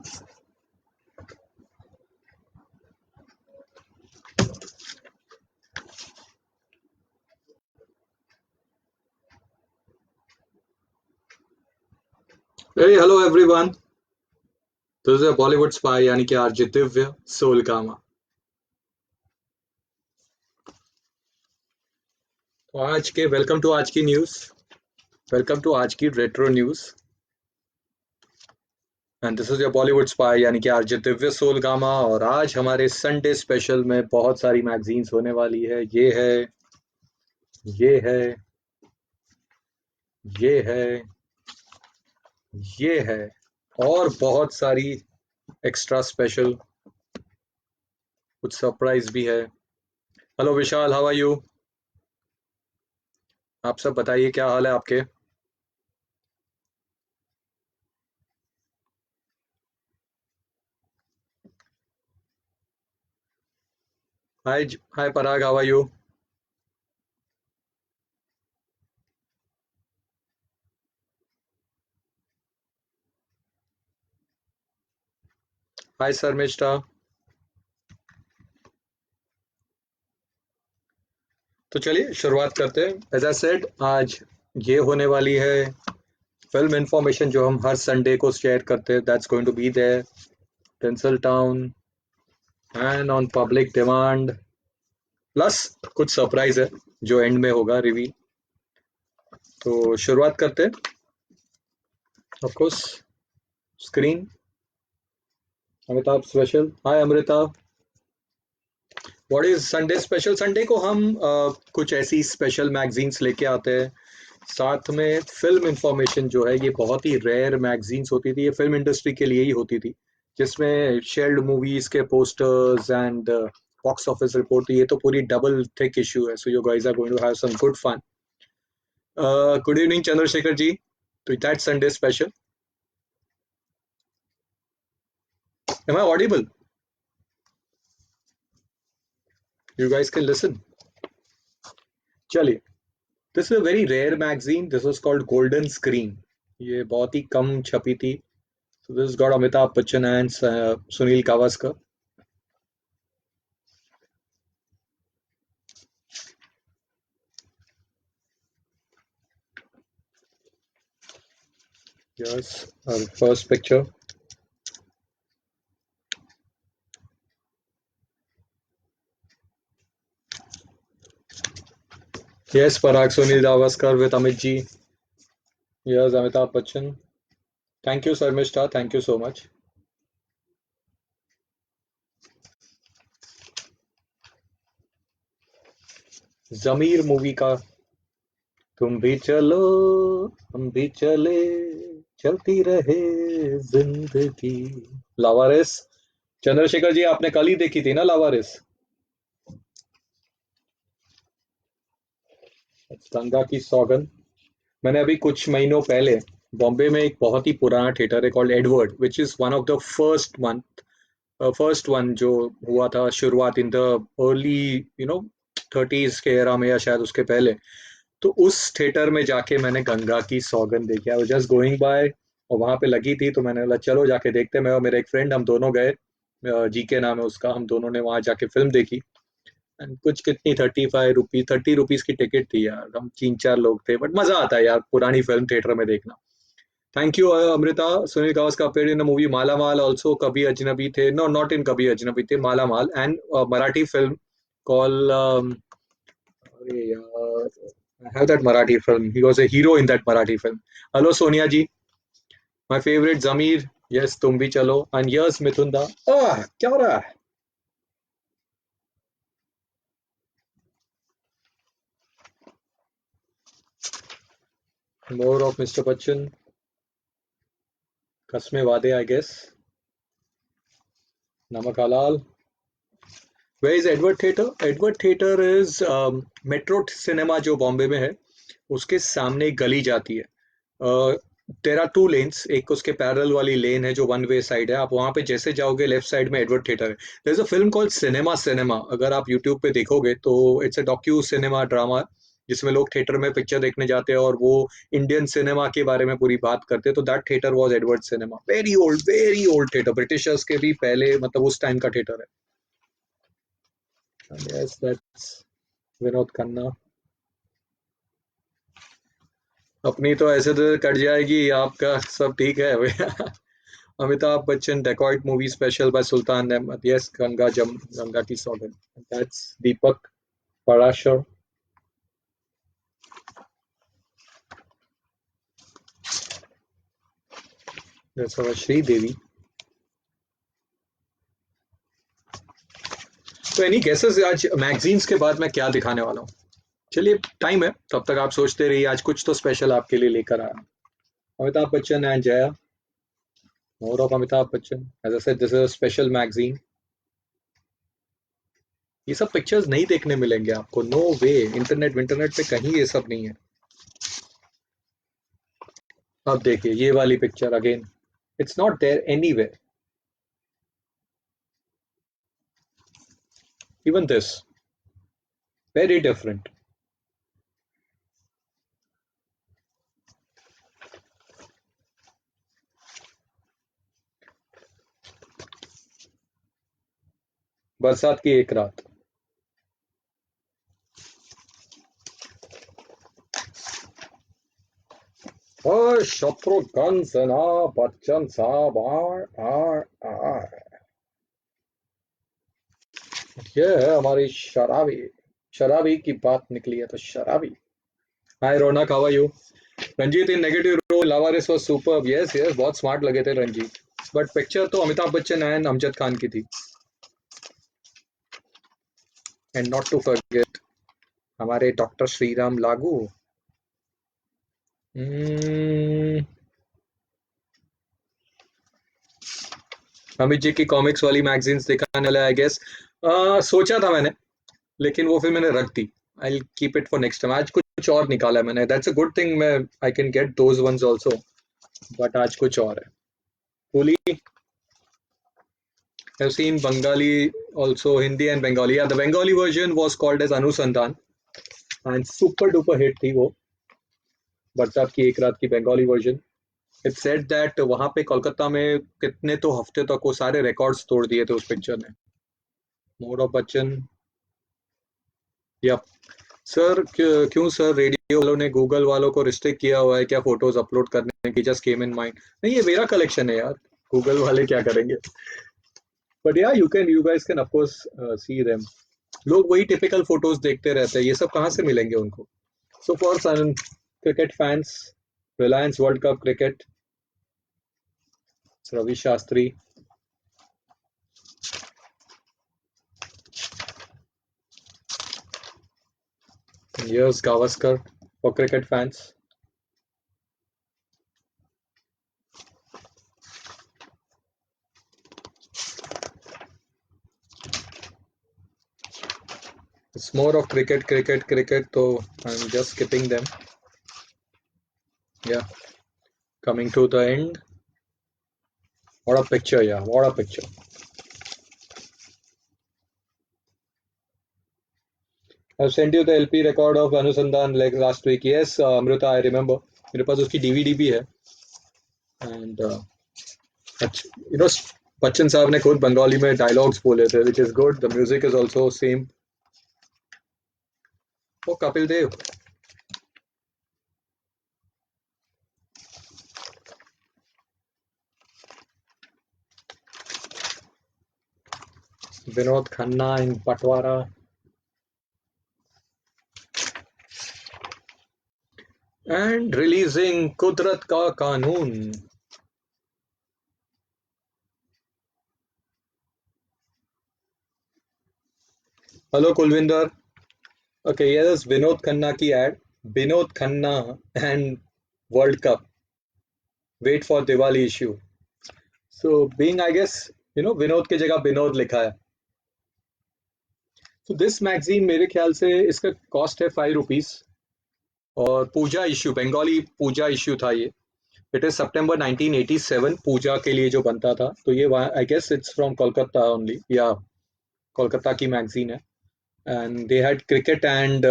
Hey, hello everyone. This is a Bollywood spy यानी कि RJ Divya Soulgama. तो आज के वेलकम टू आज की न्यूज़। वेलकम टू आज की retro news. And this is your Bollywood spy यानी कि आरजे दिव्य सोलगामा। और आज हमारे संडे स्पेशल में बहुत सारी मैगजीन्स होने वाली है। ये है, ये है, ये है और बहुत सारी एक्स्ट्रा स्पेशल, कुछ सरप्राइज भी है। Hello Vishal, how are you? आप सब बताइए क्या हाल है आपके? Hi hi Parag, how are you? Hi Sharmistha. तो चलिए शुरुआत करते हैं। एज आई सेड, आज ये होने वाली है फिल्म इंफॉर्मेशन जो हम हर संडे को शेयर करते हैं। That's going to be there tinsel town and on public demand, plus कुछ सरप्राइज है जो एंड में होगा रिवील। तो शुरुआत करते हैं। Of course, screen Amitabh special. Hi Amrita. What is Sunday special? Sunday को हम कुछ ऐसी स्पेशल मैगजीन्स लेके आते हैं। साथ में फिल्म इंफॉर्मेशन जो है, ये बहुत ही रेयर मैगजीन्स होती थी, ये फिल्म इंडस्ट्री के लिए ही होती थी, जिसमें शेयर्ड मूवीज के posters and box office report. ये तो पूरी डबल थिक इशू है। So you guys are going to have some good fun. Good evening Chandrashekhar ji. तो that Sunday special. Am I audible? You guys can listen. चलिए, this is a very rare magazine. This was called Golden Screen. ये बहुत ही कम छपी थी। So this has got Amitabh Bachchan and Sunil Gavaskar. Here's our first picture. Yes, Parag, Sunil Gavaskar with Amit ji. Here's Amitabh Bachchan. Thank you, Sarmishta. Thank you so much. Zameer movie का तुम भी चलो, हम भी चले, चलती रहे जिंदगी। लावारिस। चंद्रशेखर जी, आपने कल ही देखी थी ना लावारिस? गंगा की सौगंध। मैंने अभी कुछ महीनों पहले बॉम्बे में एक बहुत ही पुराना थिएटर है called Edward, which is one of the first one जो हुआ था शुरुआत in the early you know 30s के एरा में, या शायद उसके पहले। तो उस थिएटर में जाके मैंने गंगा की सौगंध देखी। I was just going by और वहां पे लगी थी, तो मैंने बोला चलो जाके देखते हैं। मैं और मेरा एक फ्रेंड, हम दोनों गए। जी के नाम है उसका। हम दोनों ने वहां जाके फिल्म देखी। एंड कुछ कितनी 35 रुपीज, 30 रुपीज की टिकट थी यार। हम 3-4 लोग थे, बट मजा आता है यार पुरानी फिल्म थिएटर में देखना। Thank you Amrita. Sunil Gavaskar appeared in the movie Malamal also, कभी अजनबी थे। No, not in कभी अजनबी थे, Malamal, and Marathi film called अरे यार, I have that Marathi film. He was a hero in that Marathi film. Hello Sonia ji, my favorite Zamir. Yes, तुम भी चलो। And yes, मिथुन दा। क्या हो रहा है? More of Mr. Bachchan, कसमें वादे, I guess. नमक हलाल। Where is Edward Theatre? Edward Theatre is metro cinema जो बॉम्बे में है, उसके सामने एक गली जाती है। There are two lanes. एक उसके पैरेलल वाली लेन है जो वन वे साइड है। आप वहां पे जैसे जाओगे, लेफ्ट साइड में एडवर्ड थिएटर है। There is a film called cinema cinema. अगर आप यूट्यूब पे देखोगे तो it's a docu cinema drama. जिसमें लोग थिएटर में पिक्चर देखने जाते हैं और वो इंडियन सिनेमा के बारे में पूरी बात करते हैं, तो that theatre was Edward cinema, very old theatre, Britishers के भी पहले, मतलब उस टाइम का थिएटर है। Yes, that's Vinod Khanna. अपनी तो ऐसे तो कट जाएगी, आपका सब ठीक है भैया। Amitabh Bachchan dacoit movie special by Sultan Ahmed, yes, Ganga Ki Saugandh, that's Deepak Parashar. That's Sridevi. तो एनी गेसेस आज मैगजीन्स के बाद मैं क्या दिखाने वाला हूँ? चलिए, टाइम है, तब तक आप सोचते रहिए, आज कुछ तो स्पेशल आपके लिए लेकर आया। Amitabh Bachchan and Jaya, more of Amitabh Bachchan, as I said this is a special magazine. ये सब पिक्चर्स नहीं देखने मिलेंगे आपको, नो वे, इंटरनेट पे कहीं ये सब नहीं है। अब देखिए ये वाली picture again, it's not there anywhere, even this, very different. बरसात की एक रात। और शत्रुघ्न सिन्हा बच्चन साहब आर। ये है हमारी शराबी, शराबी की बात निकली है तो Sharaabi. Hi Raunak, how are you? Ranjit in negative role Laawaris was superb, yes yes, बहुत स्मार्ट लगे थे रंजीत, बट पिक्चर तो अमिताभ बच्चन एंड अमजद खान की थी। एंड नॉट टू फॉरगेट हमारे डॉक्टर श्रीराम लागू। Hmm, अमित जी की कॉमिक्स वाली मैगजीन्स दिखाने वाला आई गेस। सोचा था मैंने, लेकिन वो फिर मैंने रख दी। I keep it for next time. आज कुछ और निकाला है मैंने, दैट्स अ गुड थिंग, मैं I can get those ones also, but आज कुछ और है। Fully have seen Bengali also, Hindi and Bengali. Yeah, the Bengali version was called as Anusandan and super duper hit थी वो, बरसात की एक रात की Bengali version. It said that वहां पे कोलकाता में कितने तो हफ्ते तक वो सारे रिकॉर्ड्स तोड़ दिए थे उस पिक्चर ने। मोड ऑफ बच्चन, या सर, क्यों सर रेडियो वालों ने गूगल वालों को रिस्ट्रिक्ट किया हुआ है क्या फोटोज अपलोड करने की? जस्ट केम इन माइंड, नहीं ये मेरा कलेक्शन है यार, गूगल वाले क्या करेंगे? बट या you guys can of course see them. लोग वही टिपिकल फोटोज देखते रहते हैं, ये सब कहाँ से मिलेंगे उनको? So for some cricket fans, Reliance World Cup cricket, Ravi Shastri, yes Gavaskar for cricket fans. It's more of cricket, so I'm just skipping them. Yeah, coming to the end. What a picture, yeah, what a picture. I've sent you the LP record of Anusandhan like last week. Yes, Amrita, I remember. मेरे पास उसकी DVD भी है। And you know, Bachchan साहब ने खुद बंगाली में dialogues बोले थे, which is good. The music is also same. Oh, Kapil Dev. Vinod Khanna in पटवारा। And releasing कुदरत का कानून। Hello Kulvinder. Okay, yes, Vinod Khanna ki ad. Vinod Khanna and World Cup. Wait for Diwali issue. So being, I guess, Vinod की जगह विनोद लिखा है। So this magazine मेरे ख्याल से इसका कॉस्ट है ₹5, और पूजा इश्यू, बंगाली पूजा इश्यू था ये। इट इज सितंबर 1987 पूजा के लिए जो बनता था, तो ये I guess it's from Kolkata only, या कोलकाता की मैगजीन है। And they had cricket and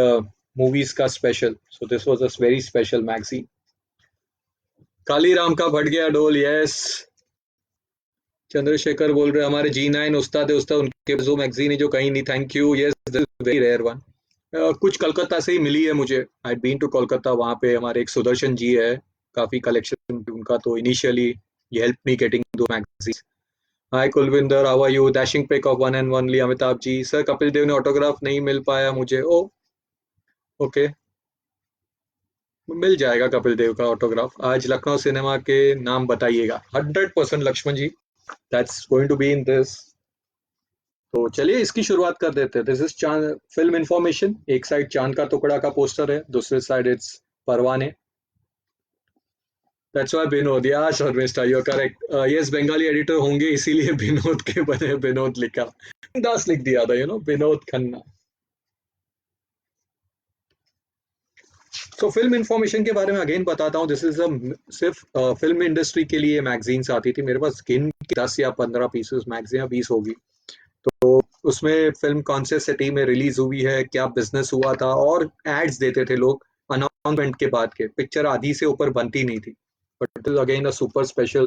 movies का special, so this was a very special magazine. Kali Ram का फट गया डोल, यस। चंद्रशेखर बोल रहे हमारे G9 उस्ताद है, उस्ताद उनके पास वो मैगजीन है जो कहीं नहीं। Thank you, yes, this is very rare one. कुछ कलकत्ता से ही मिली है मुझे। आई बीन टू कोलकाता, वहाँ पे हमारे एक सुदर्शन जी है, काफी कलेक्शन उनका, तो इनिशियली ये हेल्प मी गेटिंग दो magazine. Hi Kulwinder, how are you? Dashing pic of one and only Amitabh ji. Sir Kapil Dev ने ऑटोग्राफ नहीं मिल पाया मुझे। ओ ओके, मिल जाएगा कपिल देव का ऑटोग्राफ। आज लखनऊ सिनेमा के नाम बताइएगा। 100% Laxman ji, that's going to be in this. तो चलिए इसकी शुरुआत कर देते हैं। This is Chand film information. एक साइड चांद का टुकड़ा का पोस्टर है, दूसरे side it's Parwane. That's why Vinod, या Sharmishtha, you are correct. Yes, Bengali editor होंगे इसीलिए विनोद के बने विनोद लिखा। दास लिख दिया था, विनोद खन्ना। तो फिल्म इंफॉर्मेशन के बारे में अगेन बताता हूँ। दिस इज सिर्फ फिल्म इंडस्ट्री के लिए मैगजीन्स आती थी मेरे पास, गिन के 10 या 15 पीसेस मैगजीन, 20 होगी। तो उसमें फिल्म कौन से सिटी में रिलीज हुई है, क्या बिजनेस हुआ था, और एड्स देते थे लोग अनाउंसमेंट के बाद के। पिक्चर आधी से ऊपर बनती नहीं थी, but it is again a super special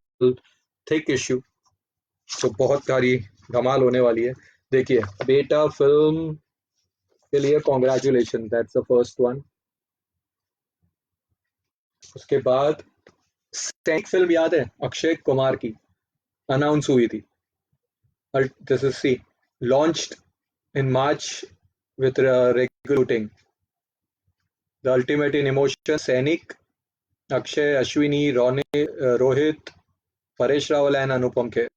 thick issue. तो बहुत सारी धमाल होने वाली है। देखिए बेटा फिल्म के लिए congratulation, that's the first one. उसके बाद सैनिक फिल्म याद है, अक्षय कुमार की, अनाउंस हुई थी। This is see launched in March with recruiting. The ultimate in emotion, Sainik, Akshay, Ashwini, Rohit, Paresh Rawal, and Anupam Kher.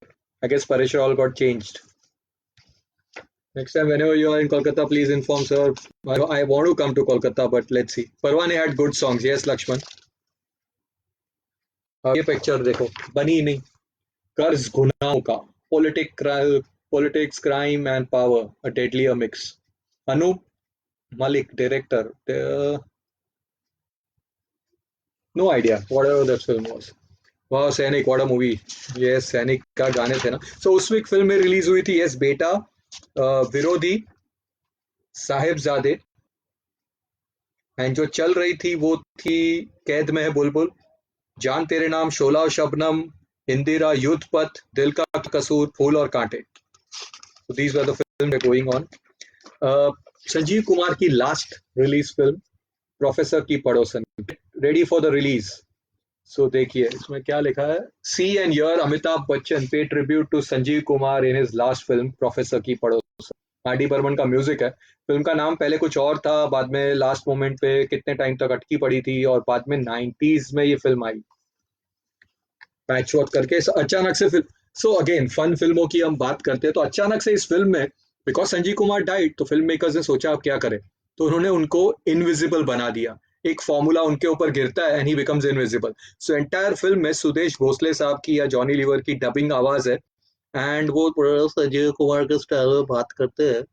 I guess Paresh Rawal got changed. Next time, whenever you are in Kolkata, please inform, sir. I want to come to Kolkata, but let's see. Parwane had good songs. Yes, Lakshman. ये picture देखो, बनी नहीं, कर्ज गुनाहों का, politics, crime and power, a deadly mix. Anoop Malik director, no idea whatever that film was. वाह सैनिक, what a movie. ये सैनिक का गाने थे ना। सो उस वीक फिल्म में रिलीज हुई थी, यस बेटा, विरोधी, साहेबजादे, एंड जो चल रही थी वो थी कैद में है बुलबुल, जान तेरे नाम, शोला और शबनम, इंदिरा, युद्ध पथ, दिल का कसूर, फूल और कांटे। So these were the films going on. Sanjeev Kumar की लास्ट रिलीज फिल्म, प्रोफेसर की पड़ोसन, ready for the release. So देखिए इसमें क्या लिखा है। See and yeah Amitabh Bachchan पे tribute to Sanjeev Kumar in his last film professor की पड़ोसन। आर डी बर्मन का म्यूजिक है। फिल्म का नाम पहले कुछ और था, बाद में लास्ट मोमेंट पे कितने टाइम तक अटकी पड़ी थी, और बाद में 90s में ये फिल्म आई पैच वर्क करके। अचानक से फिल्म, सो अगेन फन फिल्मों की हम बात करते हैं, तो अचानक से इस फिल्म में, बिकॉज संजीव कुमार डाइड, तो फिल्म मेकर्स ने सोचा अब क्या करें, तो उन्होंने उनको इनविजिबल बना दिया। एक फॉर्मूला उनके ऊपर गिरता है and he becomes invisible. So entire film में सुदेश भोसले साहब की या जॉनी लीवर की डबिंग आवाज है, एंड वो संजीव कुमार के स्टाइल में बात करते हैं,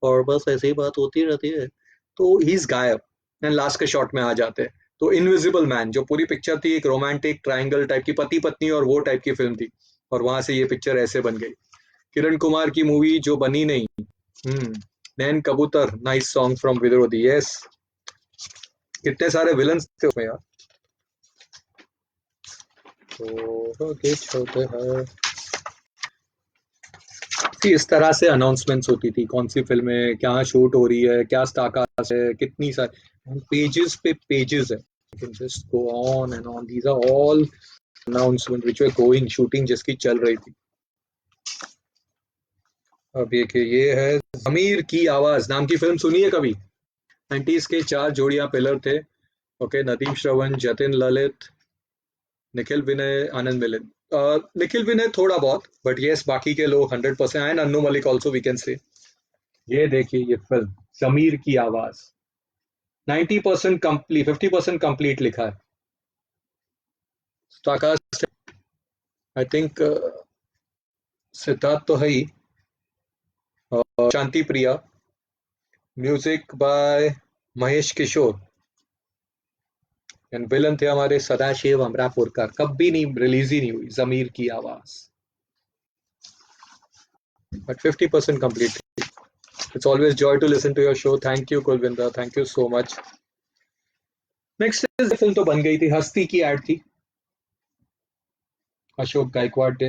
और बस ऐसे ही बात होती रहती है, तो ही इज गायब, एंड लास्ट के शॉट में आ जाते हैं। तो इनविजिबल मैन जो पूरी पिक्चर थी, एक रोमांटिक ट्रायंगल टाइप की, पति पत्नी और वो टाइप की फिल्म थी, और वहां से ये पिक्चर ऐसे बन गई। किरण कुमार की मूवी जो बनी नहीं। नैन कबूतर, नाइस सॉन्ग फ्रॉम विद्रोही, यस। कितने सारे विलन्स थे उसमें यार। तो छोटे हैं, इस तरह से अनाउंसमेंट्स होती थी, कौन सी फिल्में क्या शूट हो रही है, क्या स्टारकास्ट है, कितनी सारी पेजेस पे पेजेस है। You can just go on and on. These are all announcement which were going, shooting जिसकी चल रही थी। अब ये है जमीर की आवाज नाम की फिल्म, सुनी है कभी? 90s के 4 जोड़ियां पिलर थे, ओके, नदीम श्रवण, जतिन ललित, निखिल विनय, आनंद मिलिंद। निखिल विनय थोड़ा बहुत, बट यस बाकी के लोग 100%, and Annu Malik also we can say. ये देखिए ये फिल्म जमीर की आवाज, 90% कंप्लीट, 50% कंप्लीट लिखा है। स्टारकास्ट आई थिंक सिद्धार्थ तो है ही, Shanti Priya, music by Mahesh Kishore, and villain थे हमारे सदाशिव अमरापुरकर। कभी नहीं रिलीज ही नहीं हुई जमीर की आवाज, but 50% complete. It's always joy to listen to your show. Thank you, Kulvinder. Thank you so much. Next film तो बन गई थी, हस्ती की एड थी, अशोक गायकवाड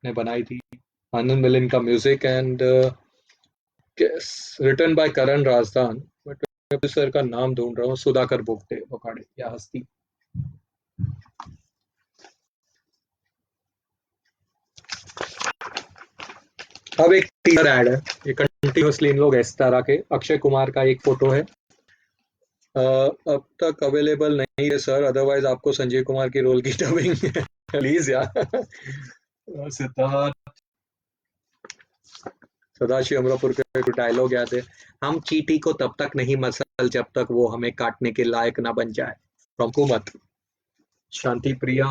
ने बनाई थी, आनंद मिलिन का music and written by Karan Razdan, but producer का नाम ढूंढ रहा हूँ, सुधाकर बोगटे बोकाडे या हस्ती। अब एक टीजर एड है, ये कंटिन्यूसली इन लोग इस तरह के, अक्षय कुमार का एक फोटो है, अब तक अवेलेबल नहीं है सर, अदरवाइज आपको संजय कुमार की रोल की डबिंग प्लीज यार। सिद्धार्थ सदाशिव अमरापुर के डायलॉग याद है, हम चींटी को तब तक नहीं मसल जब तक वो हमें काटने के लायक ना बन जाए, फ्रॉम हुकूमत। शांति प्रिया,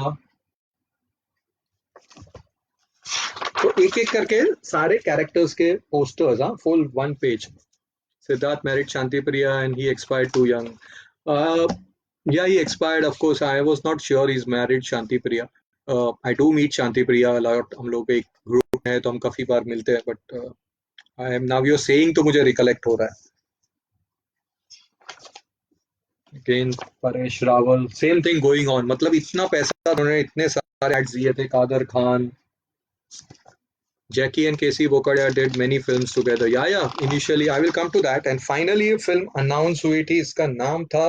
तो एक एक करके सारे कैरेक्टर्स के पोस्टर्स, हाँ, full one page. Siddharth married Shanti Priya and he expired too young. Yeah, he expired. Of course, I was not sure he's married Shanti Priya. I do meet Shanti Priya a lot. हम लोग एक group है तो हम काफी बार मिलते हैं. But I am now you're saying तो मुझे recollect हो रहा है. Again, Paresh Rawal, same thing going on. मतलब इतना पैसा उन्होंने इतने सारे ads दिए थे. Kader Khan, Jackie and Casey Bokada did many films together. Yeah. Initially, I will come to that. And finally, a film announced हुई थी. इसका नाम था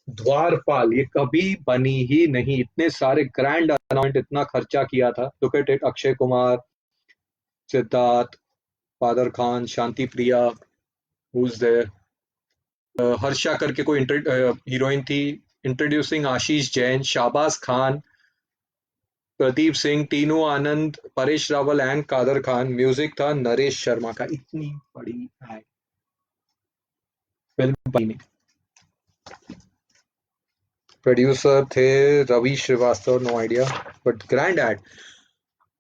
द्वारपाल. ये कभी बनी ही नहीं. इतने सारे ग्रैंड अनाउंसमेंट, इतना खर्चा किया था. Look at it. Akshay Kumar, Siddharth, Kader Khan, Shanti Priya, who's there? Harsha करके कोई हीरोइन थी. Introducing Ashish Jain, Shahbaz Khan, Pradeep Singh, Tinnu Anand, Paresh Rawal and Kader Khan. Music था नरेश शर्मा का. इतनी बड़ी एड फिल्म बनी. प्रोड्यूसर थे Ravi Srivastava, no idea, but grand ad.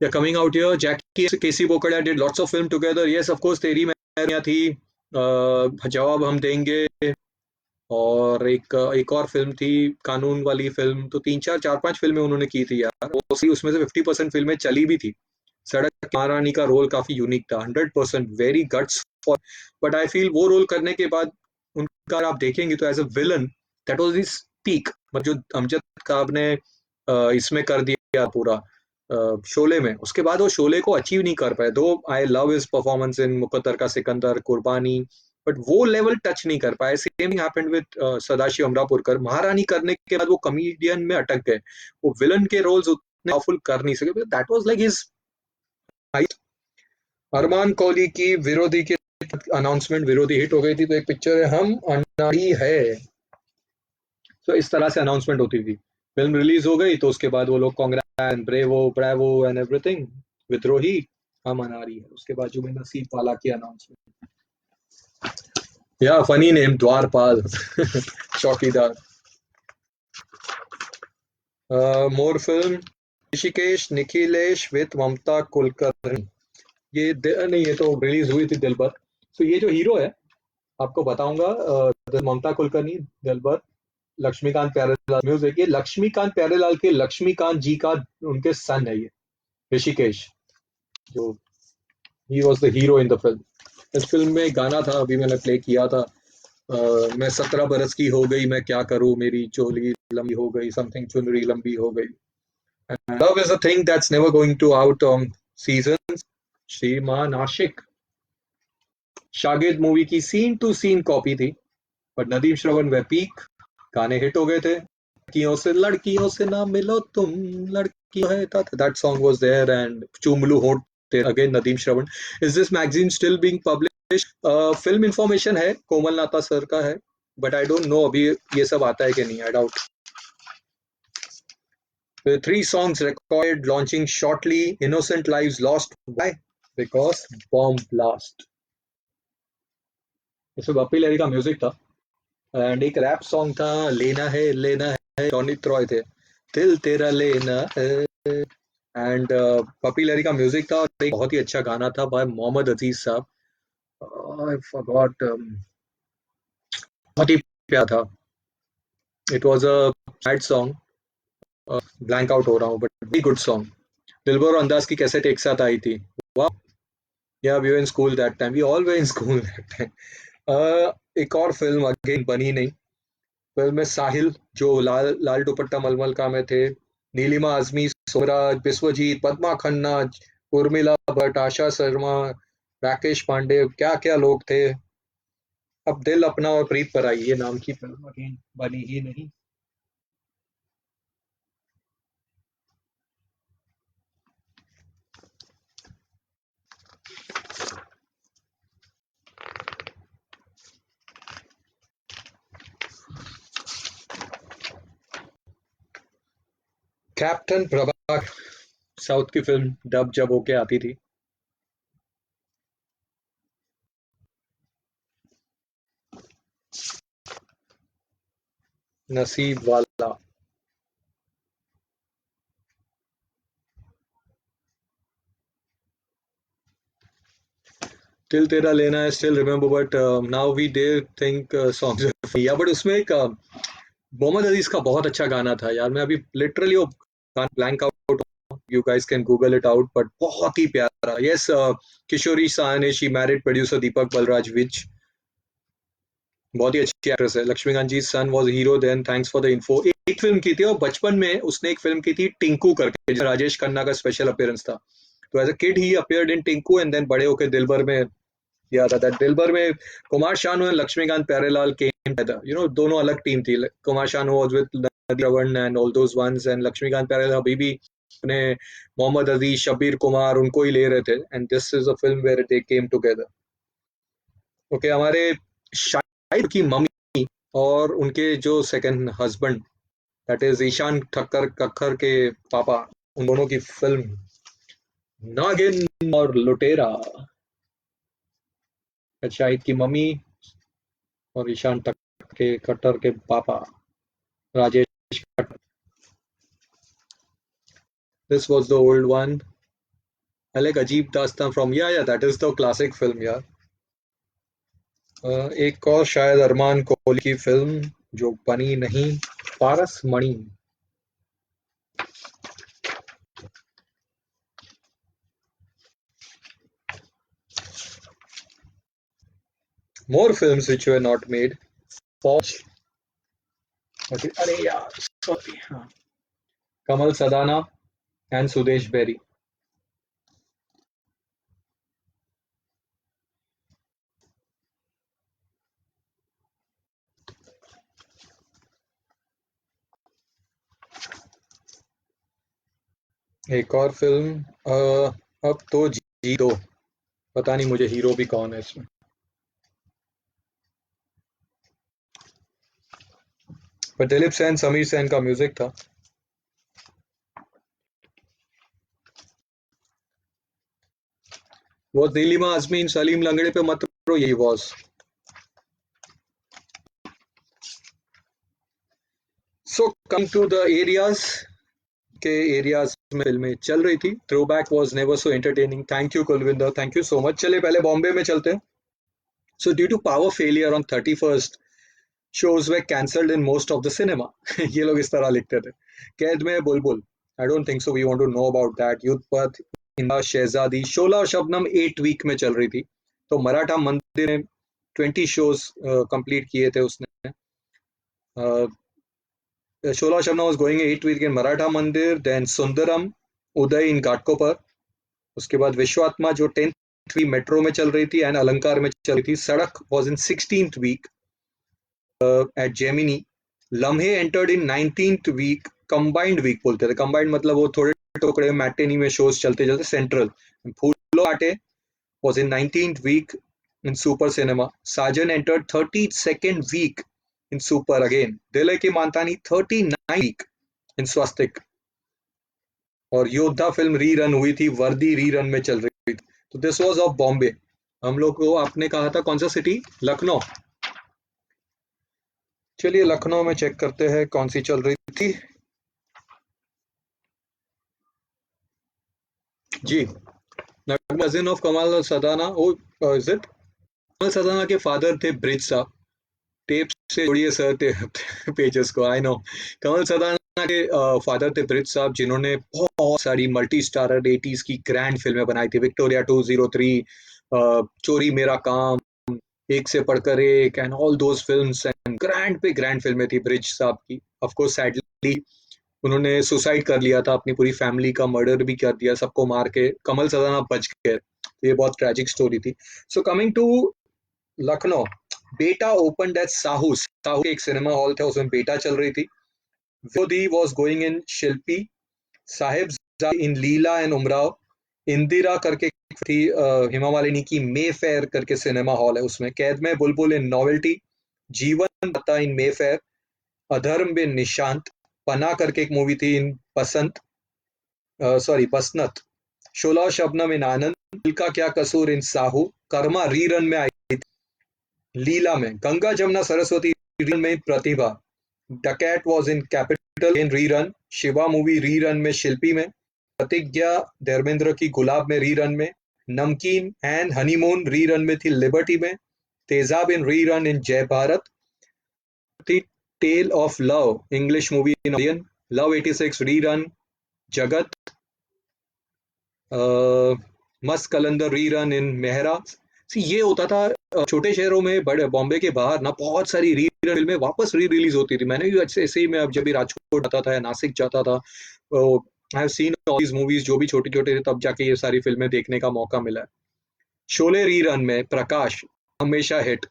They're coming out here. Jackie and Casey Bokada did lots of film together. Yes, of course, तेरी मैं थी, जवाब हम देंगे, और एक और फिल्म थी, कानून वाली फिल्म. तो चार पांच फिल्में उन्होंने की थी यार. उसमें से 50% फिल्में चली भी थी. सड़क महारानी का रोल काफी यूनिक था. 100% very guts for. But I feel वो रोल करने के बाद उनका आप देखेंगे तो as a villain that was his peak. जो अमजद खान ने इसमें कर दिया पूरा शोले में, उसके बाद वो शोले को अचीव नहीं कर पाए. Though I love his performance in Muqaddar Ka Sikandar, कुर्बानी, बट वो लेवल टच नहीं कर पाए. Same thing happened with Sadashiv Amrapurkar. महारानी करने के बाद वो कॉमेडियन में अटक गए. वो विलन के रोल्स उतने पावरफुल कर नहीं सके. That was like his height. Arman Kohli की विरोधी के अनाउंसमेंट, विरोधी हिट हो गई थी, तो एक पिक्चर है हम अनाड़ी है. तो इस तरह से अनाउंसमेंट होती थी. फिल्म रिलीज हो गई तो उसके बाद वो लोग Congress, bravo, bravo and everything, Vidrohi, हम अनाड़ी है. उसके बाद जो नसीब वाला की अनाउंसमेंट. या funny name, Dwarpal. Chowkidar. More film, Hrishikesh Nikhilesh with Mamta Kulkarni. ये नहीं, ये तो रिलीज हुई थी दिलबर. तो ये जो हीरो है आपको बताऊंगा, ममता कुलकर्णी, दिलबर, लक्ष्मीकांत प्यारेलाल म्यूजिक. ये लक्ष्मीकांत प्यारेलाल के लक्ष्मीकांत जी का उनके सन है ये ऋषिकेश, जो he was the hero in the film. इस फिल्म में गाना था, अभी मैंने प्ले किया था, मैं 17 बरस की हो गई, मैं क्या करूं, मेरी चोली लंबी हो गई, समथिंग, चुनरी लंबी हो गई. Love is a thing that's never going to out on season. Shriman Aashiq, Shagird movie की सीन टू सीन कॉपी थी, बट नदीम श्रवण वे पीक. गाने हिट हो गए थे. लड़कियों से ना मिलो तुम, लड़कियों है, that song was there. And चुमलू होट, again Nadeem Shravan. Is this magazine still being published? Film information है, कोमल नाता सर का है, बट आई डोंट नो अभी ये सब आता है कि नहीं. I doubt. 3 songs recorded launching shortly. Innocent lives lost. Why? Because bomb blast. इसमें बप्पी लहरी का म्यूजिक था, एंड एक रैप सॉन्ग था, लेना है, टॉनिक रॉय थे, दिल तेरा लेना है. एंड पप्पी लहरी का म्यूजिक था, और एक बहुत ही अच्छा गाना था बाय मोहम्मद अजीज साहब. आई फॉरगॉट, बहुत ही प्यारा था. It was a sad song, blank out हो रहा हूँ, बट वेरी गुड सॉन्ग. दिलबर और अंदाज की कैसेट एक साथ आई थी. वाह. Yeah we were in school that time, we all were in school that time. एक और फिल्म अगेन बनी नहीं, फिल्म में साहिल जो लाल लाल दुपट्टा मलमल का में थे, नीलिमा आजमी, सोमराज, विश्वजीत, पद्मा खन्ना, उर्मिला भट्ट, आशा शर्मा, राकेश पांडे, क्या क्या लोग थे। अब दिल अपना और प्रीत पर आई, ये नाम की फिल्म अगेन बनी ही नहीं। कैप्टन प्रभाकर, साउथ की फिल्म, डब जब होके आती थी। नसीब वाला। टिल तेरा लेना है, still remember, but now we they think songs yeah, but उसमें एक मोहम्मद अजीज का बहुत अच्छा गाना था यार, मैं अभी लिटरली वो गाना blank out, you guys can Google it out, but बहुत ही प्यारा। Yes, Kishori Sahni, she married producer Deepak Balraj Vij, बहुत ही अच्छी एक्ट्रेस है। Laxmikant ji son was hero then, thanks for the info. एक फिल्म की थी और बचपन में उसने एक फिल्म की थी टिंकू करके, जिसमें राजेश खन्ना का स्पेशल अपीयरेंस था। तो as a kid he appeared in Tinku, and then बड़े होकर दिलबर में किया था। दैट दिलबर में Kumar Sanu and Laxmikant Pyarelal came together, you know, दोनों अलग टीम थी। Kumar Sanu was with Nadeem Shravan and all those ones, and Laxmikant Pyarelal अभी भी अपने मोहम्मद अजीज, शब्बीर कुमार उनको ही ले रहे थे, and this is a film where they came together. Okay, हमारे शाहिद की मम्मी और उनके जो second husband, that is Ishaan Thakkar Kakkar के पापा, उन दोनों की फिल्म नागिन और लुटेरा। शाहिद की मम्मी और ईशान ठक्कर के खट्टर के पापा, Rajesh Khattar. This was the old one. अलग अजीब दास्तां फ्रॉम, या that is the classic film यार। एक और शायद अरमान कोहली की फिल्म जो बनी नहीं, Paras Mani. More films which were not made, Fauj. अरे यार सॉरी, हाँ, कमल सदाना एंड सुदेश बेरी। एक और फिल्म, अब तो जी दो, पता नहीं मुझे हीरो भी कौन है इसमें, पर दिलीप सेन, समीर सेन का म्यूजिक था। वो नीलिमा आजमीन, सलीम लंगड़े पे मत करो, यही was. So come to the areas, के एरियाज में फिल्में चल रही थी। Throwback was never so entertaining, thank you Kulvinder, thank you so much. चले पहले बॉम्बे में चलते हैं। So due to power failure on 31st, shows were cancelled in most of the cinema। ये लोग इस तरह लिखते थे। कैद में बुलबुल, I don't think so we want to know about that. युद्ध पथ, इंदा शहजादी, शोला और शबनम 8 वीक में चल रही थी। तो मराठा मंदिर ने 20 शोज कंप्लीट किए थे उसने। शोला Shabnam was going 8 week in Maratha मंदिर, देन सुंदरम, उदय इन घाटकोपर, उसके बाद विश्वात्मा जो 10th वीक मेट्रो में चल रही थी एंड अलंकार में चल रही थी। सड़क was in 16th week at Gemini। लम्हे entered in 19th week, combined week बोलते थे, combined मतलब वो थोड़े टुकड़े मैटिनी में शोज चलते चलते। सेंट्रल, फूलो आटे was in 19th week in super cinema। Sajan entered 32nd week in super again। दिल की मानतानी 39 week in स्वस्तिक। और योद्धा फिल्म री रन हुई थी, वर्दी री रन में चल रही थी। तो दिस वाज ऑफ बॉम्बे। हम लोग को आपने कहा था कौन सा सिटी, लखनऊ। चलिए लखनऊ में चेक करते हैं कौन सी चल रही थी। जी, कजिन ऑफ कमाल सदाना, ओ इज इट? कमाल सदाना के फादर थे ब्रिज साहब। टेप से जोड़िए सर पेजेस को, आई नो। कमल सदाना के फादर थे ब्रिज साहब, जिन्होंने बहुत सारी मल्टी स्टारर 80s की ग्रैंड फिल्में बनाई थी। विक्टोरिया 203, चोरी मेरा काम, एक से पढ़कर एक, and all those films, and grand पे ग्रैंड फिल्में थी ब्रिज साहब की। ऑफ कोर्स सैडली उन्होंने सुसाइड कर लिया था, अपनी पूरी फैमिली का मर्डर भी कर दिया, सबको मार के। कमल सदाना बच गए, तो ये बहुत ट्रेजिक स्टोरी थी। सो कमिंग टू लखनऊ, बेटा ओपनड एट साहू। साहू एक सिनेमा हॉल था, उसमें बेटा चल रही थी। विरोधी was going in Shilpi, Sahib in Leela and Umrao, Indira करके थी हेमा मालिनी की मे फेयर करके सिनेमा हॉल है, उसमें कैद में बुलबुल इन नॉवेल्टी, जीवन बता इन मे फेयर, अधर्म बिन निशांत, पना करके एक मूवी थी इन बसंत, सॉरी बसनत, शोला शबनम इन आनंद, दिल का क्या कसूर इन साहू, कर्मा रीरन में आई थी लीला में, गंगा जमुना सरस्वती रीरन में Pratibha, dacoit was in Capital in rerun, Shiva movie rerun में शिल्पी में, प्रतिज्ञा धर्मेंद्र की गुलाब में रीरन में, नमकीन एंड हनीमून रीरन में थी लिबर्टी में, तेजाब इन rerun in Jai Bharat, the tale of love English movie in Odeon, love 86 rerun, Jagat, मस्त कलंदर रीरन इन मेहरा। ये होता था छोटे शहरों में, बड़े बॉम्बे के बाहर ना बहुत सारी रीरन फिल्में वापस री रिलीज होती थी। मैंने भी ऐसे ही, मैं अब जब भी राजकोट जाता था या नासिक जाता था, I have seen all these movies, जो भी छोटे छोटे थे तब जाके ये सारी फिल्में देखने का मौका मिला है। शोले रीरन में प्रकाश हमेशा हिट,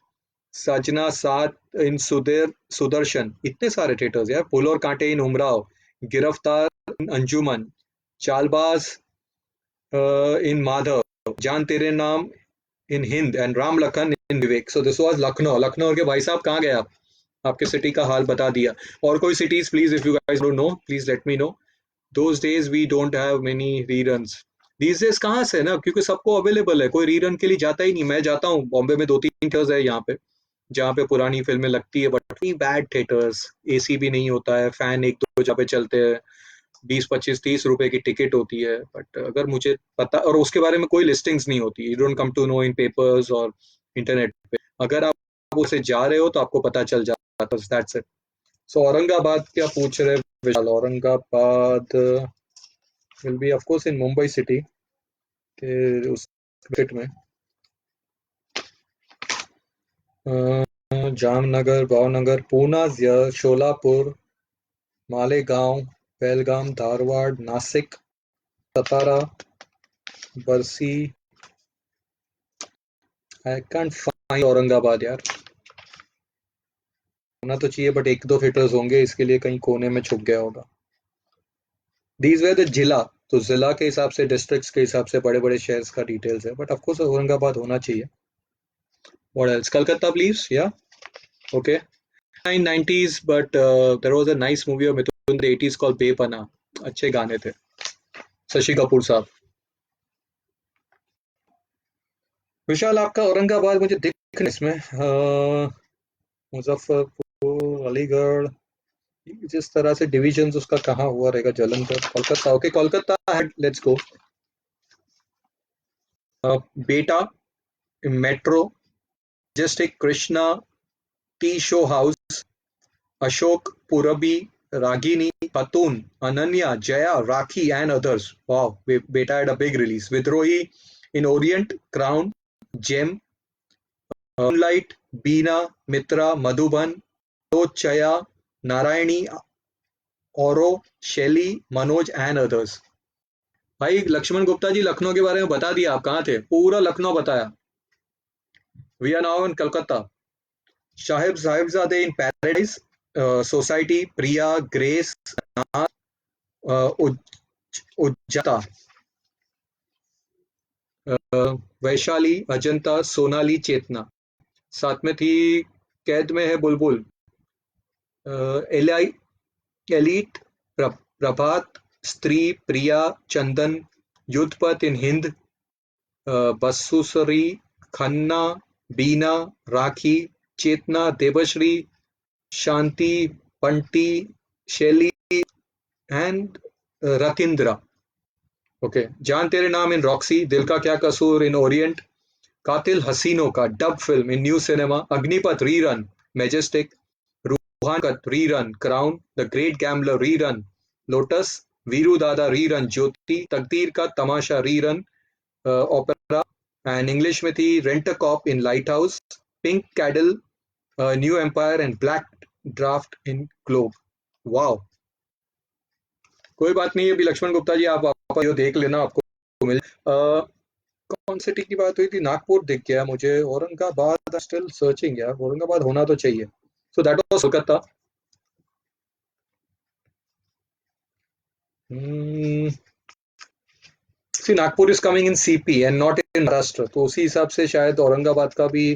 सजना साथ इन सुदर्शन, इतने सारे थिएटर्स यार, फूल और कांटे इन उमराव, गिरफ्तार इन अंजुमन, चालबाज इन Madhav, Jaan Tere Naam in Hind, and Ram Lakhan in Vivek. So this was Lucknow. Lucknow के भाई साहब कहाँ गए आप? आपके सिटी का हाल बता दिया। और कोई cities please, if you guys don't know please let me know. Those days we don't have many reruns. These days कहाँ से ना, क्योंकि सबको अवेलेबल है, कोई रीरन के लिए जाता ही नहीं। मैं जाता हूँ, बॉम्बे में 2-3 थिएटर्स है यहाँ पे जहाँ पे पुरानी फिल्में लगती है, बट बैड थिएटर्स, एसी भी नहीं होता है, फैन एक दो जगह पे चलते हैं, 20-25-30 रुपए की टिकट होती है। बट अगर मुझे पता, और उसके बारे में कोई लिस्टिंग्स नहीं होती, you don't come to know in papers और इंटरनेट पे। अगर आप उसे जा रहे हो तो आपको पता चल जाता है, दैट्स इट। सो औरंगाबाद क्या पूछ रहे Vishal? Aurangabad will be of course in Mumbai city के उस bit में। जामनगर, भावनगर, पूना, शोलापुर, मालेगांव, बेलगाम, धारवाड़, नासिक, सतारा, बरसी। आई कैंट फाइंड औरंगाबाद यार, होना तो चाहिए बट एक दो थिएटर्स होंगे, इसके लिए कहीं कोने में छुप गया होगा। दीज वे द जिला, तो जिला के हिसाब से, डिस्ट्रिक्ट्स के हिसाब से बड़े बड़े शहर्स का डिटेल्स है, बट ऑफ कोर्स औरंगाबाद होना चाहिए। What else? कलकत्ता प्लीज, या okay. 90s, but there was a nice movie of Mithun in the 80s called बेपना, अच्छे गाने थे, शशि कपूर साहब। विशाल आपका औरंगाबाद मुझे दिख नहीं इसमें, मुजफ्फरपुर, अलीगढ़, जिस तरह से डिविजन उसका कहाँ हुआ रहेगा, Jalandhar, Kolkata, okay Kolkata, let's go. बेटा, मेट्रो, जस्टिक, कृष्णा, टी शो हाउस, Ashok, Purbi, Ragini, Patun, Ananya, Jaya, Rakhi, and others. Wow, Beta had a big release. Vidrohi in Orient, Crown, Gem, Moonlight, Beena, Mitra, Madhuban, Chaya, Narayani, Oro, Shelly, Manoj, and others. भाई लक्ष्मण गुप्ता जी, लखनऊ के बारे में बता दिया, आप कहाँ थे? पूरा लखनऊ बताया। We are now in Calcutta. Sahibzaade in Paradise, Society, Priya, Grace, उज्जाता, वैशाली, अजंता, सोनाली, चेतना। साथ में थी कैद में है बुलबुल, एलीट, प्रभात, स्त्री, प्रिया, चंदन, युद्धपथ इन हिंद, बसुसरी, खन्ना, बीना, राखी, चेतना, देवश्री, शांति, बंटी, शैली, एंड रतिंद्रा। ओके, जान तेरे नाम इन रॉक्सी, दिल का क्या कसूर इन ओरिएंट, कातिल हसीनों का dub film in New Cinema, Agneepath rerun, Majestic, Bhankat rerun, Crown, the great gambler rerun, Lotus, Veeru Dada rerun, Jyoti, तकदीर का तमाशा रीरन, ओपेरा एंड इंग्लिश में थी rent a cop in Light House, pink Cadillac, New Empire and backdraft in Globe. Wow, कोई बात नहीं, अभी लक्ष्मण गुप्ता जी आप वापस यो देख लेना, आपको मिल कौन सिटी की बात हुई थी, नागपुर दिख गया मुझे, औरंगाबाद स्टिल सर्चिंग यार, औरंगाबाद होना तो चाहिए। So that was Kolkata. See Nagpur is coming in CP and not in Maharashtra, तो उसी हिसाब से शायद औरंगाबाद का भी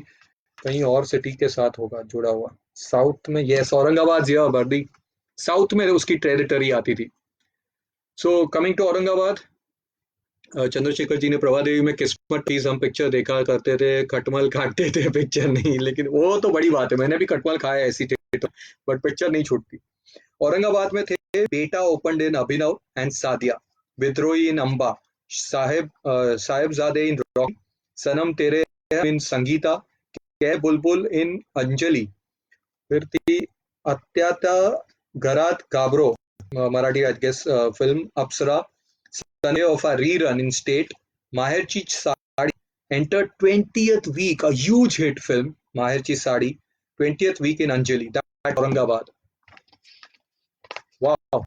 कहीं और सिटी के साथ होगा जुड़ा हुआ। साउथ में यस, औरंगाबाद या बर्दी साउथ में उसकी टेरिटरी आती थी। So coming to Aurangabad, Chandrashekhar ji ने प्रभा देवी में किस्मत प्लीज हम पिक्चर देखा करते थे, खटमल खाते थे पिक्चर नहीं, लेकिन वो तो बड़ी बात है, मैंने भी खटमल खाया ऐसी थिएटर, बट पिक्चर नहीं छूटती। औरंगाबाद में थे बेटा open in Abhinav and Sadia, विद्रोही इन अंबा, साहेबजादे इन रॉकी, सनम तेरे इन संगीता, कै बुलबुल इन अंजलि, फिर थी अत्याता घरात गाबरो, Marathi I guess film, Apsara, Sunday of a rerun in state, Maherchi Sadi entered 20th week, a huge hit film, Maherchi Sadi, 20th week in Anjali, that Aurangabad. Wow.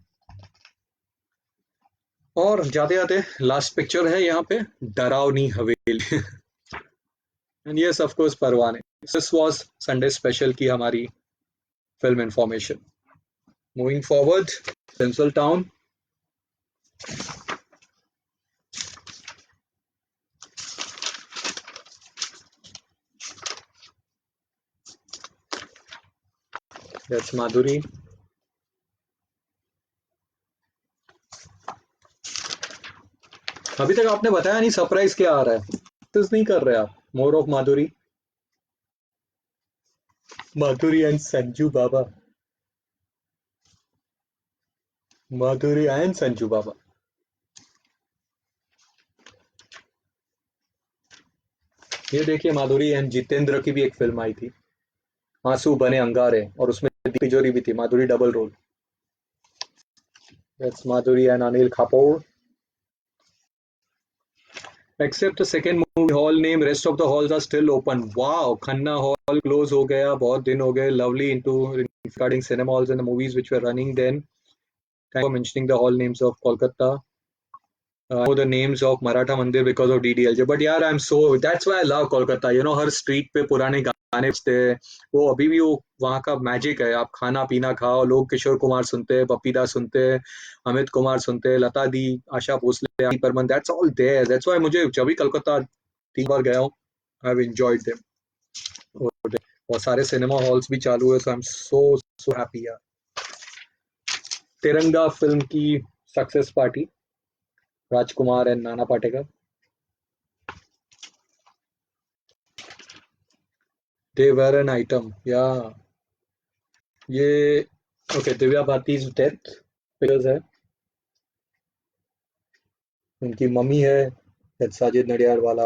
और जाते जाते लास्ट पिक्चर है यहाँ पे, Darawani Haveli and yes of course Parwane. This was Sunday special की हमारी film information. Moving forward, central town, that's Madhuri. अभी तक आपने बताया नहीं सरप्राइज क्या आ रहा है, नहीं कर रहे आप। More of Madhuri, Madhuri and Sanju Baba, Madhuri and Sanju Baba. ये देखिए माधुरी एंड जितेंद्र की भी एक फिल्म आई थी, आंसू बने अंगारे, और उसमें तिजोरी भी थी, Madhuri double role. That's Madhuri and Anil Kapoor. Except the second movie hall name, rest of the halls are still open. Wow, Khanna Hall close हो गया, बहुत दिन हो गए। Lovely into regarding cinema halls and the movies which were running then. Thank you for mentioning the hall names of Kolkata. I know the names of Maratha Mandir because of DDLJ. But यार, I'm so that's why I love Kolkata. You know, her street पे पुराने गाने बजते हैं, वो अभी भी वो वहाँ का मैजिक है। आप खाना पीना खाओ, लोग किशोर कुमार सुनते हैं, पप्पी दा सुनते हैं, अमित कुमार सुनते हैं, Lata di, Asha Bhosle, Aarti Burman, that's all there. That's why मुझे जब भी कलकत्ता 3 बार गया हूँ, आई हैव एंजॉयड देम। और सारे सिनेमा हॉल्स भी चालू है, सो आई एम सो हैप्पी यार। तिरंगा फिल्म की success party, Rajkumar and Nana Patekar, they were an item, yeah। ये okay, Divya Bharti death pictures है, उनकी मम्मी है साजिद नडियाड वाला।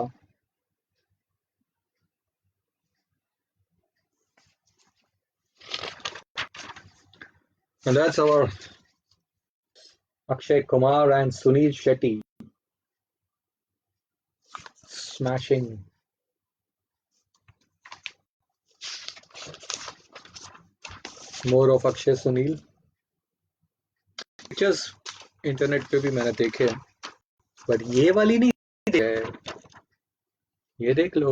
And that's our Akshay Kumar and Sunil Shetty smashing। More of Akshay Sunil pictures internet पे भी मैंने देखे हैं, बट ये वाली नहीं देखे। ये देख लो,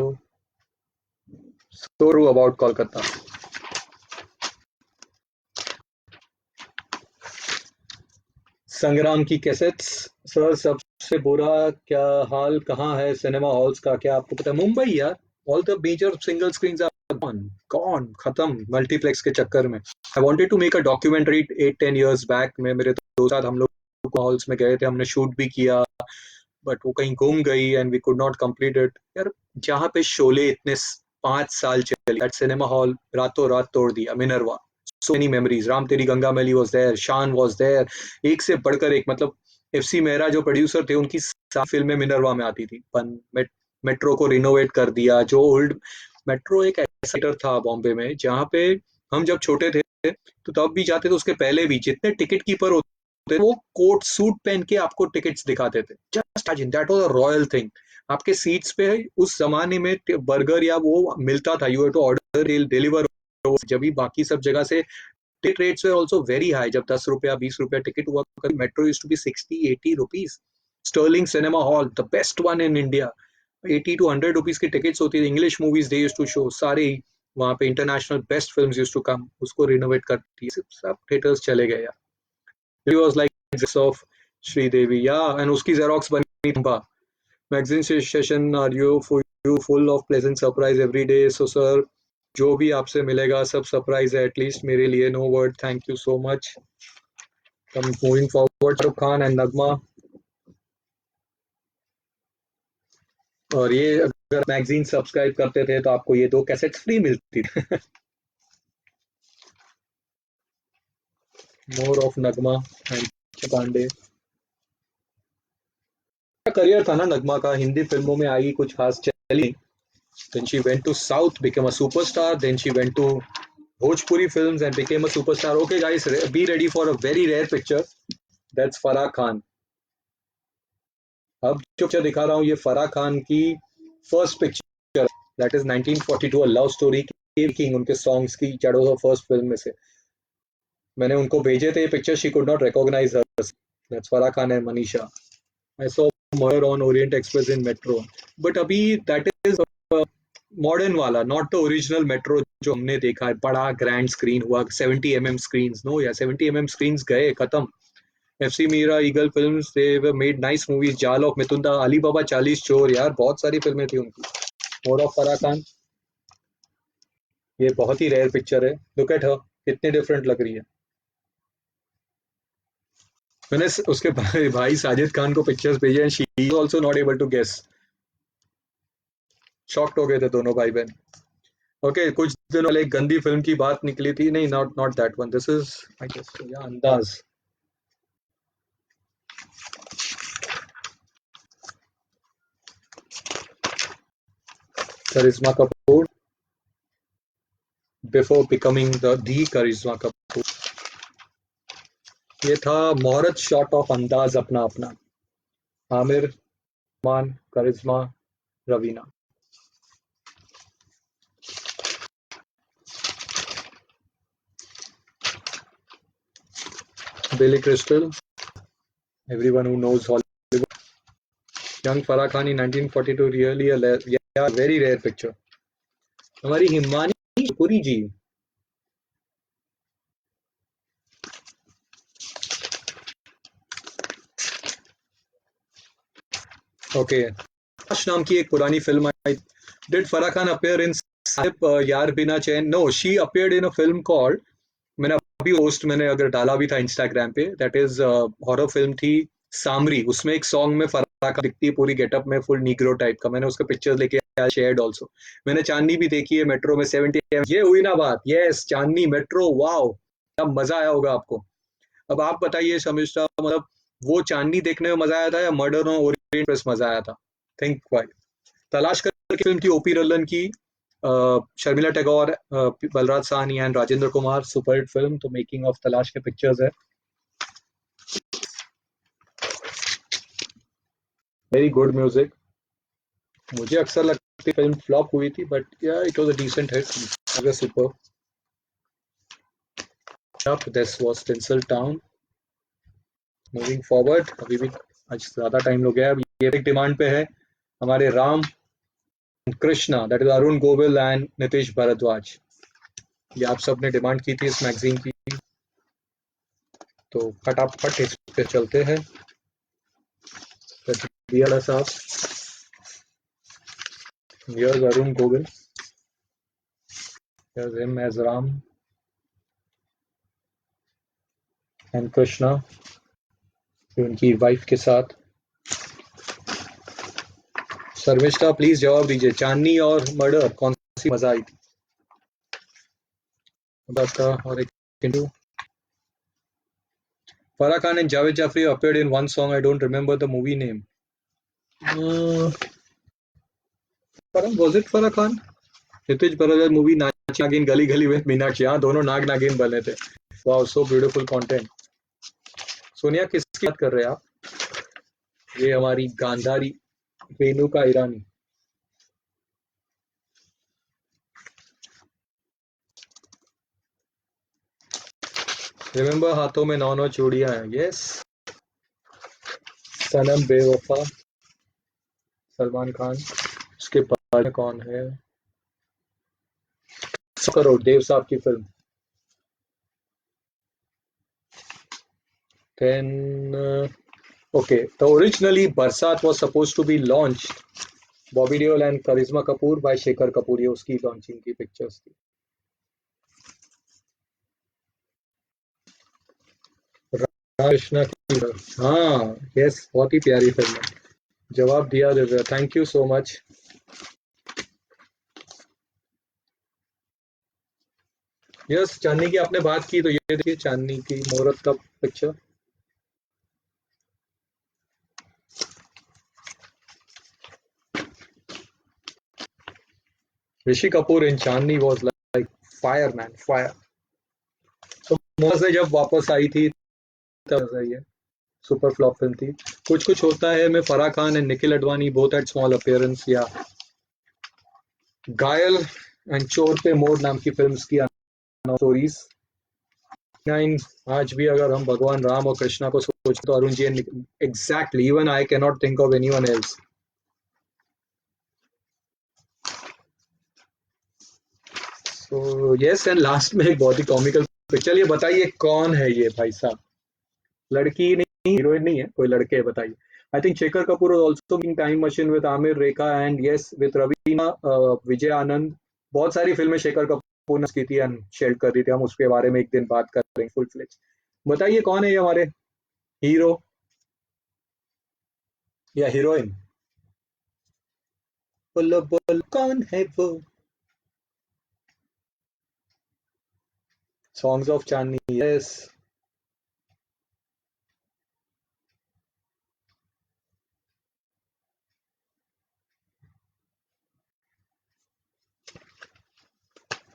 स्टोरी अबाउट कोलकाता। संग्राम की कैसेट्स। सर सबसे बुरा क्या हाल कहाँ है सिनेमा हॉल्स का, क्या आपको पता है? मुंबई यार, all the major single screens are gone, खत्म मल्टीप्लेक्स के चक्कर में। I wanted to make a documentary 8-10 years back में, मेरे दोस्त साथ हम लोग हॉल्स में गए थे, हमने शूट भी किया, बट वो कहीं गुम गई and we could not complete it यार। जहाँ पे शोले इतने 5 साल चली, दैट सिनेमा हॉल रातों रात तोड़ दिया। Minerva, so many memories, Ram तेरी गंगा मैली was there, शान was there, एक से बढ़कर एक। मतलब एफसी मेहरा जो प्रोड्यूसर थे, उनकी सारी फिल्में मिनरवा में आती थी। मेट्रो को रिनोवेट कर दिया, जो ओल्ड मेट्रो एक ऐसा थिएटर था बॉम्बे में, जहाँ पे हम जब छोटे थे तो तब भी जाते थे, उसके पहले भी जितने टिकट कीपर होते वो कोट सूट पहन के आपको टिकट्स दिखाते थे। Just imagine, that was a royal thing. आपके सीट्स पे उस जमाने में बर्गर या वो मिलता था, you have to order, deliver. जब भी बाकी सब जगह से ticket rates were also very high, जब 10 रुपया 20 रुपया टिकट हुआ, Metro used to be 60-80 rupees. Sterling cinema hall, the best one in India, 80 to 100 rupees की टिकट्स होती थी। English movies they used to show सारे, वहां पे international best films used to come, उसको रिनोवेट करती सब थिएटर्स चले गए यार। It was like of Sridevi या, एंड उसकी जेरोक्स बनी थी। Magazine session, are you full of pleasant surprise every day? So sir, जो भी आपसे मिलेगा सब सरप्राइज है, एटलीस्ट मेरे लिए। No word, thank you so much. Moving forward, Shahrukh Khan and Nagma. और ये अगर मैगजीन सब्सक्राइब करते थे तो आपको ये 2 कैसेट्स फ्री मिलती थी। More of Nagma and Pandey. Career था ना नगमा का, हिंदी फिल्मों में आई, कुछ खास चली। Then she went to South, became a superstar. Then she went to Bhojpuri films and became a superstar. Okay, guys, be ready for a very rare picture. That's Farah Khan. अब जो पिक्चर दिखा रहा हूँ ये फराह खान की first picture, that is 1942, a love story king, उनके songs की चढ़ो फर्स्ट फिल्म में से मैंने उनको भेजे थे ये picture. She could not recognise her. That's Farah Khan and Manisha. I saw Murder on Orient Express in Metro, but अभी दैट इज मॉडर्न वाला, नॉट द ओरिजिनल मेट्रो जो हमने देखा है, बड़ा ग्रैंड स्क्रीन हुआ 70 mm स्क्रीन। नो या 70 mm स्क्रीन गए, खत्म। FC Mehra, Eagle Films, they made nice movies. Jaal of मितुंदा, अली बाबा 40 चोर, यार बहुत सारी फिल्में थी उनकी। मोर ऑफ फराह खान, ये बहुत ही रेयर पिक्चर है। लुक एट हर, कितनी डिफरेंट लग रही है। मैंने उसके भाई साजिद खान को पिक्चर्स भेजे हैं, she is also not able to guess. Shocked हो गए थे दोनों भाई बहन। ओके, कुछ दिनों पहले एक गंदी फिल्म की बात निकली थी, नहीं, not not that one, this is I guess या Andaz. Karisma Kapoor before becoming the Karisma Kapoor. ये था मुहूर्त शॉट ऑफ अंदाज अपना अपना। आमिर, मान, करिश्मा, रवीना। बिली crystal, everyone who knows Hollywood. Young Farah Khan in 1942, really a yeah, very rare picture. हमारी हिमानी पुरी जी। ओके, नाम की एक पुरानी फिल्म आई। Did Farah Khan appear in Yaar Bina Chain? No, she appeared in a film called, मैंने अभी पोस्ट मैंने अगर डाला भी था इंस्टाग्राम पे, दैट इज हॉरर फिल्म थी सामरी। उसमें एक सॉन्ग में फराह खान दिखती है पूरी गेटअप में, फुल नीग्रो टाइप का। मैंने उसके पिक्चर्स लेके शेयर्ड ऑल्सो। मैंने चांदनी भी देखी है मेट्रो में 70। ये हुई ना बात, यस, चांदनी मेट्रो, वाओ, क्या मजा आया होगा आपको। अब आप बताइए शमिष्ठा, मतलब वो चांदनी देखने में मजा आया था या मर्डर ऑन ओरिएंट एक्सप्रेस मजा आया था? Think Y. तलाश करके फिल्म थी ओपी रल्लन की, Sharmila Tagore, Balraj Sahni and Rajendra Kumar, super hit film. तो मेकिंग ऑफ तलाश के पिक्चर्स है, वेरी गुड म्यूजिक। मुझे अक्सर लगती फिल्म फ्लॉप हुई थी, बट या it was a decent hit, super. This was tinsel town. Moving forward, अभी भी आज ज्यादा टाइम हो गया। अब ये एक डिमांड पे है हमारे Ram Krishna, that is Arun Govil and Nitish Bharadwaj. ये आप सबने डिमांड की थी इस मैगजीन की, तो फटाफट इस पे चलते हैं। साहब, here's Arun Govil, here's him as Ram and Krishna, उनकी वाइफ के साथ। शर्मिष्ठा प्लीज जवाब दीजिए, चांदनी और मर्डर कौन सी मजा आई थी? का और एक interview. Farah Khan and Javed Jafri appeared in one song. I don't remember the movie name. Was it Farah Khan? Nitish Bhargava movie नागिन गली गली में मीनाक्षी, हाँ दोनों नाग नागिन बने थे। Wow, so beautiful content. Sonia किसकी बात कर रहे हैं आप? ये हमारी गांधारी रेणुका ईरानी। रिमेम्बर हाथों में 9 9 चूड़ियां हैं, यस। सनम बेवफा, सलमान खान। उसके बाद में कौन है? करोड़, देव साहब की film. Then, okay, the originally Barsat was supposed to be launched Bobby Deol and Karisma Kapoor by Shekhar Kapoor, ये उसकी लॉन्चिंग की पिक्चर्स थी। कृष्णा की, हाँ यस, बहुत ही प्यारी फिल्म है। जवाब दिया Divya, thank you so much. Yes, Chandni की आपने बात की तो ये देखिए चांदनी की मुहूर्त का picture. Rishi Kapoor in Chandni was like fire man, fire. तो मुहूर्त से जब वापस आई थी तब सही है, सुपर फ्लॉप फिल्म थी। कुछ कुछ होता है में Farah Khan and Nikhil Advani both at small appearance, या घायल एंड चोर पे मोड़ नाम की फिल्म्स की स्टोरीज। नाइन, आज भी अगर हम भगवान राम और कृष्णा को सोचते तो Arun ji, exactly, even I can not think of anyone else. So yes, and last में एक बहुत ही कॉमिकल पिक्चर। ये बताइए कौन है ये भाई साहब? लड़की नहीं, हीरोइन नहीं है, कोई लड़के है, बताइए। I think Shekhar Kapoor was also in Time Machine with Aamir, Rekha and yes with Raveena, Vijay Anand. बहुत सारी फिल्में शेखर कपूर ने की थी एंड शेयर कर दी थी, हम उसके बारे में एक दिन बात करेंगे फुल फ्लेज। बताइए कौन है ये हमारे हीरो या हीरोइन? बोलो बोलो कौन है वो? Songs of Chandni, yes.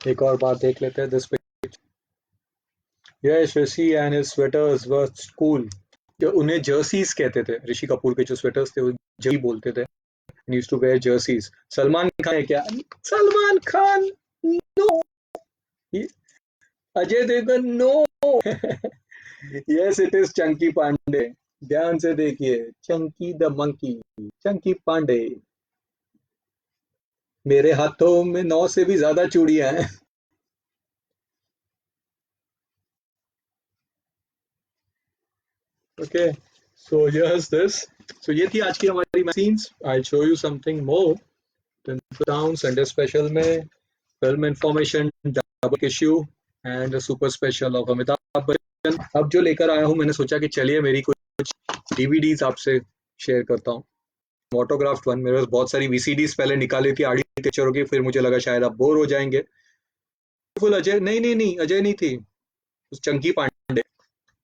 एक और बात देख लेते हैं this picture. Yes, Rishi and his sweaters were cool. उन्हें जर्सीज कहते थे, ऋषि कपूर के जो स्वेटर्स थे वो जर्सी बोलते थे। Used to wear jerseys. Salman Khan है क्या? Salman Khan, no. Ajay Devgn, no. Yes, it is Chunky Pandey. ध्यान से देखिए, चंकी द मंकी, चंकी पांडे। मेरे हाथों में 9 से भी ज्यादा चूड़ियां हैं। Okay, so yes this. So ये थी आज की हमारी magazines. I show you something more. Town Sunday special में film information, double issue and super special of Amitabh Bachchan. अब जो लेकर आया हूँ, मैंने सोचा कि चलिए मेरी कुछ डीवीडीज आपसे शेयर करता हूँ। ऑटोग्राफ्ट वन, मेरे पास बहुत सारी वीसीडीज पहले निकाली थी आड़ी पिक्चरों की, फिर मुझे लगा शायद आप बोर हो जाएंगे। फुल अजय, नहीं नहीं नहीं, अजय नहीं थी, उस चंकी पांडे।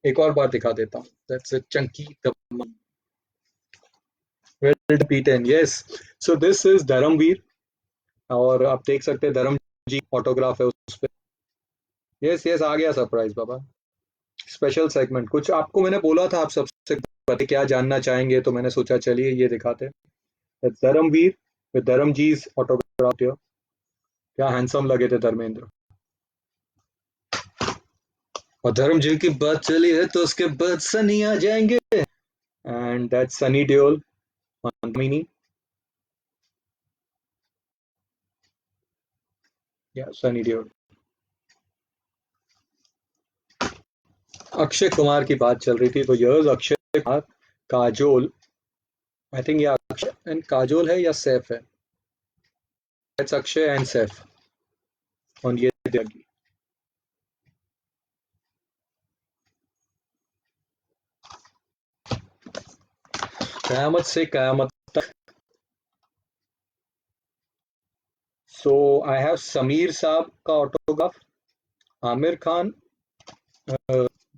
एक और बार दिखा देता हूँ, that's it, Chunky the well beaten, yes. So this is Dharamveer, और आप देख सकते हैं धर्म जी ऑटोग्राफ है उस पे। यस यस, आ गया सरप्राइज बाबा। स्पेशल सेगमेंट, कुछ आपको मैंने बोला था आप सबसे पता क्या जानना चाहेंगे, तो मैंने सोचा चलिए ये दिखाते हैं। धर्मवीर विद धर्म जीज ऑटोग्राफ। क्या हैंडसम लगे थे धर्मेंद्र। और धर्म जी की बात चली है तो उसके बाद सनी आ जाएंगे, and that's Sunny Deol on mini, या सनी देओल। अक्षय कुमार की बात चल रही थी तो यह अक्षय कुमार, काजोल, आई थिंक ये अक्षय एंड काजोल है या सैफ है, that's Akshay and Saif on ये देगी। कयामत से कयामत तक। सो आई हैव समीर साहब का ऑटोग्राफ, आमिर खान,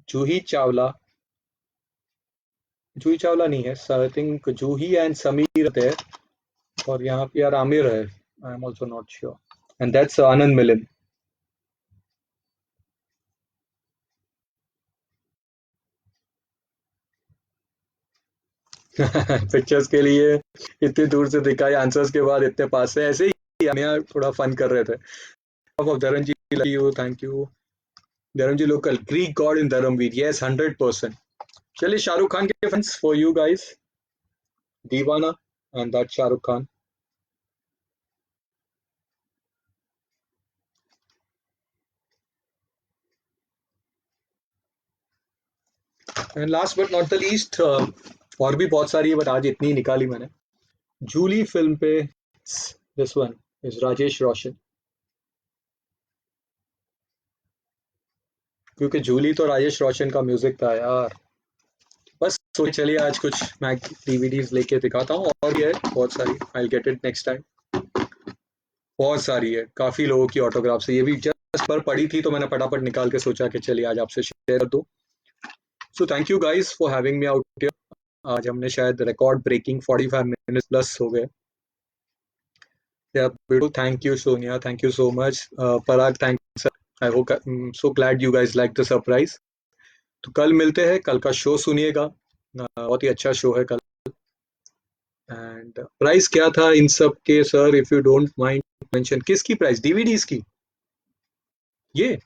जूही चावला, जूही चावला नहीं है, I think Juhi and Sameer थे, और यहाँ पे यार आमिर है, I am also not sure, and that's Anand Milind. Pictures के लिए इतनी दूर से दिखाई, आंसर्स के बाद इतने पास से, ऐसे ही हम यहाँ थोड़ा फन कर रहे थे। ऑफ धर्म जी, यू थैंक यू। धर्म जी लोकल ग्रीक गॉड इन धर्मवीर, यस 100%। चलिए शाहरुख खान के फैंस फॉर यू गाइस, दीवाना and that Shahrukh Khan. And last but not the least, और भी बहुत सारी है बट आज इतनी निकाली मैंने। जूली फिल्म पे दिस वन इज राजेश रोशन, क्योंकि जूली तो राजेश रोशन का म्यूजिक था यार। बस सोचे चलिए आज कुछ मैक डीवीडीज लेके दिखाता हूँ, और भी है बहुत सारी, I get it next time. बहुत सारी है, काफी लोगों की ऑटोग्राफ से, ये भी जस्ट पर पड़ी थी तो मैंने फटाफट निकाल के सोचा कि चलिए आज आपसे शेयर कर दूं। So thank you guys for having me out here. आज हमने शायद रिकॉर्ड ब्रेकिंग 45 मिनट्स प्लस हो गए। या बिल्कुल, thank you Sonia, thank you so much. Parag thanks, I hope so glad you guys like the surprise. तो कल मिलते हैं, कल का शो सुनिएगा, बहुत ही अच्छा शो है कल। एंड प्राइस क्या था इन सब के sir, if you don't mind mention? किसकी प्राइस, डीवीडीज की? ये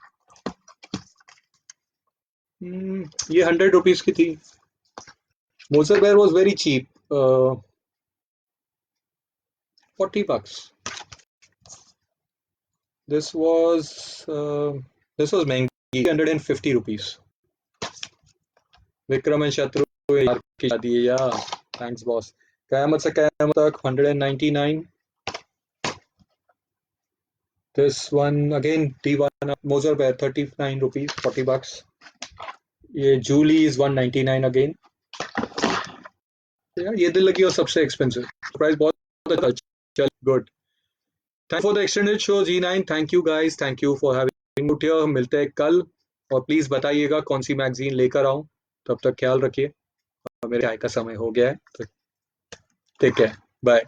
ये 100 रुपीज की थी। Moser Baer was very cheap, 40 bucks। This was this was महंगी, 150 रुपीज। विक्रम एंड शत्रु यार की शादी है यार। Thanks boss. कयामत से कयामत तक 199। दिस वन अगेन दीवाना मोजर बेयर 39 रुपीज, 40 bucks। ये जूली इज 199 अगेन। यार ये दिल लगी और सबसे एक्सपेंसिव प्राइस, बहुत अच्छा। चल good, thank for the extended show G9। Thank you guys, thank you for having out here. मिलते हैं कल, और प्लीज बताइएगा कौन सी मैगजीन लेकर आऊं। तब तक ख्याल रखिए, मेरे चाय का समय हो गया है, तो टेक केयर, बाय।